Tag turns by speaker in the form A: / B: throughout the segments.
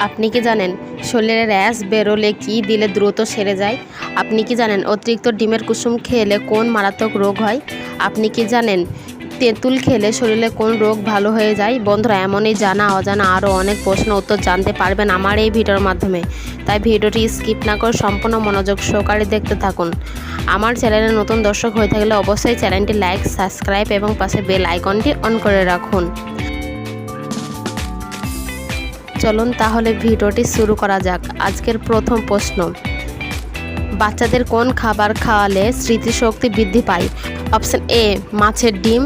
A: আপনি কি জানেন শরীরে র্যাশ বেরোলে কি দিলে দ্রুত সেরে যায়? আপনি কি জানেন অতিরিক্ত ডিমের কুসুম খেলে কোন মারাত্মক রোগ হয়? আপনি কি জানেন তেঁতুল খেলে শরীরে কোন রোগ ভালো হয়ে যায়? বন্ধুরা, এমনই জানা অজানা আরও অনেক প্রশ্ন উত্তর জানতে পারবেন আমার এই ভিডিওর মাধ্যমে। তাই ভিডিওটি স্কিপ না করে সম্পূর্ণ মনোযোগ সহকারে দেখতে থাকুন। আমার চ্যানেলে নতুন দর্শক হয়ে থাকলে অবশ্যই চ্যানেলটি লাইক, সাবস্ক্রাইব এবং পাশে বেল আইকনটি অন করে রাখুন। চলুন তাহলে ভিডিওটি শুরু করা যাক। আজকের প্রথম প্রশ্ন, বাচ্চাদের কোন খাবার খাওয়ালে স্মৃতিশক্তি বৃদ্ধি পায়? অপশন এ মাছের ডিম,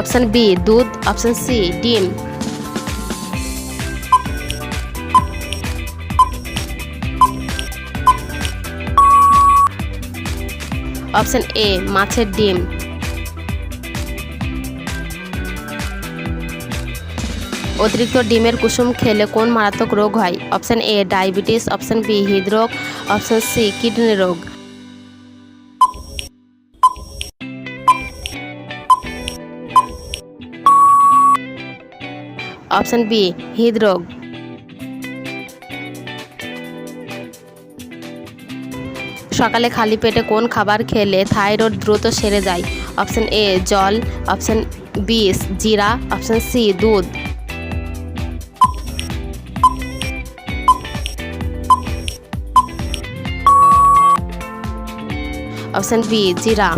A: অপশন বি দুধ, অপশন সি ডিম। অপশন এ মাছের ডিম। অতিরিক্ত ডিমের কুসুম খেলে কোন মারাত্মক রোগ হয়? Option A diabetes, option B হৃদরোগ, অপশন সি কিডনি রোগ। অপশন বি হৃদরোগ। সকালে খালি পেটে কোন খাবার খেলে থাইরয়েড দ্রুত সেরে যায়? অপশন এ জল, অপশন বি জিরা, অপশন সি দুধ। অপশন বি জিরা।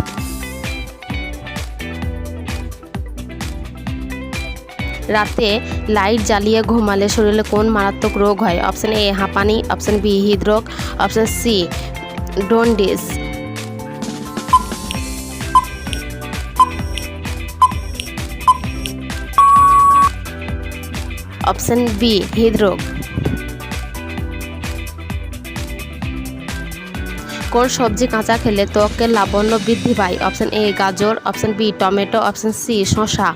A: রাতে লাইট জ্বালিয়ে ঘুমালে শরীরে কোন মারাত্মক রোগ হয়? অপশন এ হাঁপানি, অপশন বি হৃদরোগ, option C jaundice. Option B হৃদরোগ। কোন সবজি কাঁচা খেলে ত্বকের লাবণ্য বৃদ্ধি পায়? অপশন এ গাজর, option B tomato, option C শসা।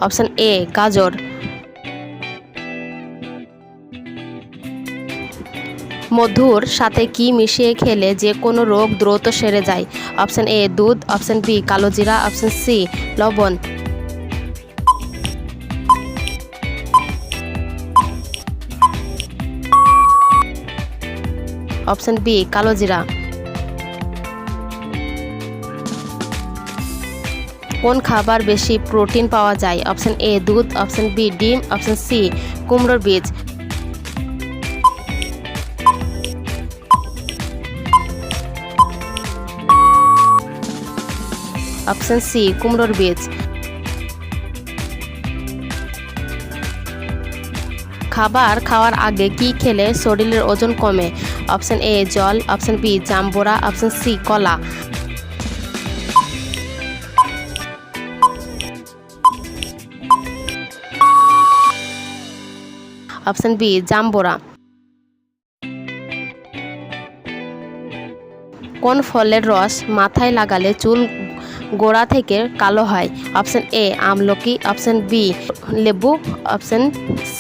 A: অপশন এ গাজর। মধুর সাথে কি মিশিয়ে খেলে যে কোনো রোগ দ্রুত সেরে যায়? অপশন এ দুধ, অপশন বি কালোজিরা, অপশন সি লবণ। অপশন বি কালোজিরা। কোন খাবার বেশি প্রোটিন পাওয়া যায়? অপশন এ দুধ, অপশন বি ডিম, অপশন সি কুমড়োর বীজ। অপশন সি কুমড়োর বীজ। খাবার খাওয়ার আগে কি খেলে শরীরের ওজন কমে? অপশন এ জল, অপশন বি জাম্বুরা, অপশন সি কলা। অপশন বি জাম্বুরা। কোন ফলের রস মাথায় লাগালে চুল গোড়া থেকে কালো হয়? অপশন এ আমলকি, অপশন বি লেবু, অপশন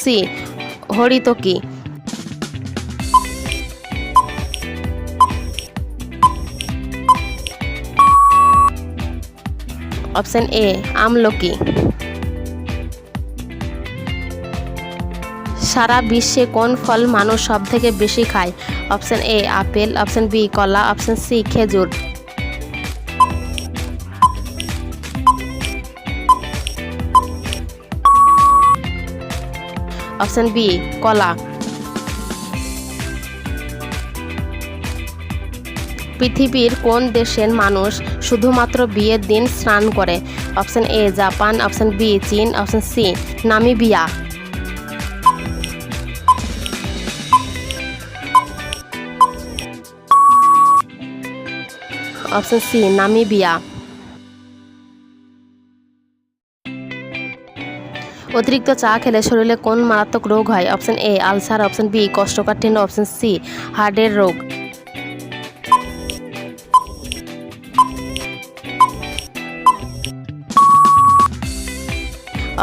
A: সি হরিতকি। অপশন এ আমলকি। সারা বিশ্বে কোন ফল মানুষ সব থেকে বেশি খায়? Option A apple, option B কলা, অপশন সি খেজুর। অপশন বি কলা। পৃথিবীর কোন দেশের মানুষ শুধুমাত্র বিয়ের দিন স্নান করে? Option A Japan, option B চীন, option C Namibia. Option C Namibia. অতিরিক্ত চা খেলে শরীরে কোন মারাত্মক রোগ হয়? Option A ulcer, option B কোষ্ঠকাঠিন্য, অপশন সি হার্টের রোগ।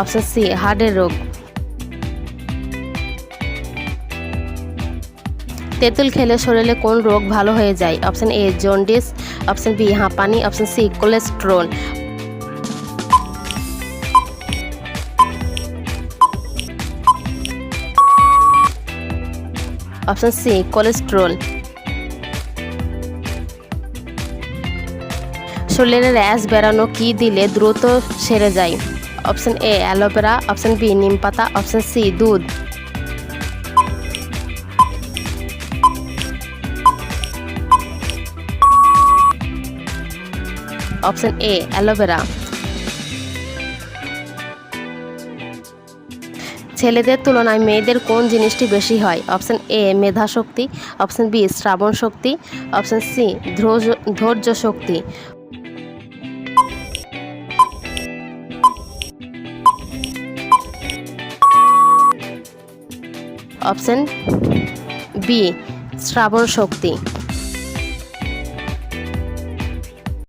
A: অপশন সি হার্টের রোগ। তেঁতুল খেলে শরীরে কোন রোগ ভালো হয়ে যায়? Option A jaundice, option B হাঁপানি, option C cholesterol, option C cholesterol. শরীরে র্যাশ বেরানো কি দিলে দ্রুত সেরে যায়? Option A aloe vera, option B নিম পাতা, অপশন সি দুধ, অপশন এ অ্যালোভেরা। ছেলেদের তুলনায় মেয়েদের কোন জিনিসটি বেশি হয়? অপশন এ মেধা শক্তি, অপশন বি শ্রাবণ শক্তি, অপশন সি ধৈর্য শক্তি, অপশন বি শ্রাবণ শক্তি।